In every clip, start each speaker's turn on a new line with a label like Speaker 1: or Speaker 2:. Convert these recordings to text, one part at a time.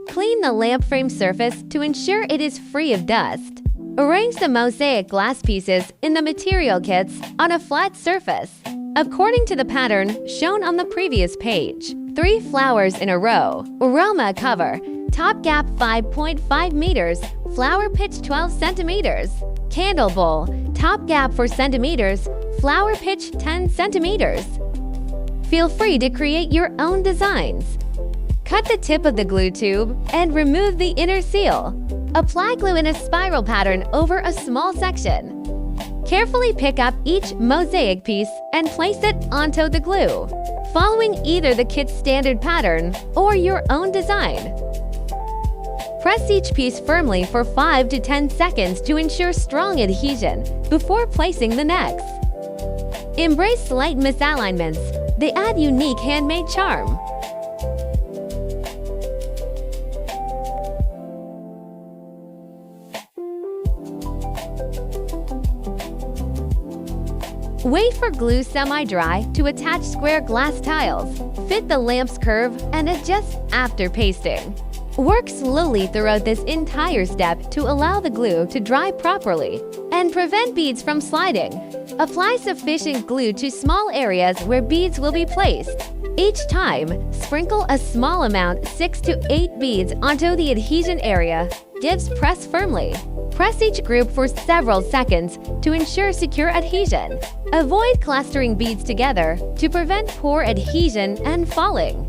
Speaker 1: Clean the lamp frame surface to ensure it is free of dust. Arrange the mosaic glass pieces in the material kits on a flat surface, according to the pattern shown on the previous page. 3 flowers in a row, aroma cover, top gap 5.5 meters, flower pitch 12 centimeters, candle bowl, top gap 4 centimeters, flower pitch 10 centimeters. Feel free to create your own designs. Cut the tip of the glue tube and remove the inner seal. Apply glue in a spiral pattern over a small section. Carefully pick up each mosaic piece and place it onto the glue, following either the kit's standard pattern or your own design. Press each piece firmly for 5 to 10 seconds to ensure strong adhesion before placing the next. Embrace slight misalignments. They add unique handmade charm. Wait for glue semi-dry to attach square glass tiles. Fit the lamp's curve and adjust after pasting. Work slowly throughout this entire step to allow the glue to dry properly and prevent beads from sliding. Apply sufficient glue to small areas where beads will be placed. Each time, sprinkle a small amount 6 to 8 beads onto the adhesion area. Divs press firmly. Press each group for several seconds to ensure secure adhesion. Avoid clustering beads together to prevent poor adhesion and falling.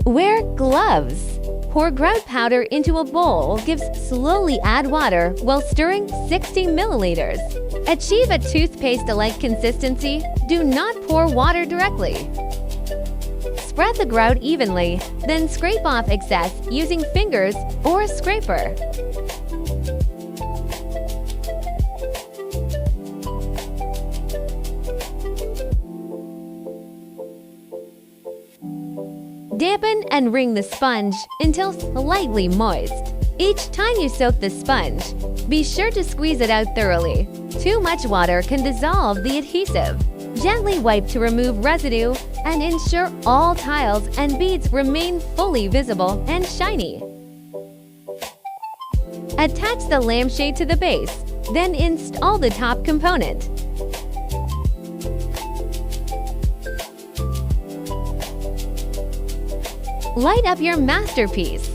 Speaker 1: Wear gloves. Pour grout powder into a bowl. Slowly add water while stirring 60 milliliters. Achieve a toothpaste-like consistency. Do not pour water directly. Spread the grout evenly, then scrape off excess using fingers or a scraper. Dampen and wring the sponge until slightly moist. Each time you soak the sponge, be sure to squeeze it out thoroughly. Too much water can dissolve the adhesive. Gently wipe to remove residue and ensure all tiles and beads remain fully visible and shiny. Attach the lampshade to the base, then install the top component. Light up your masterpiece.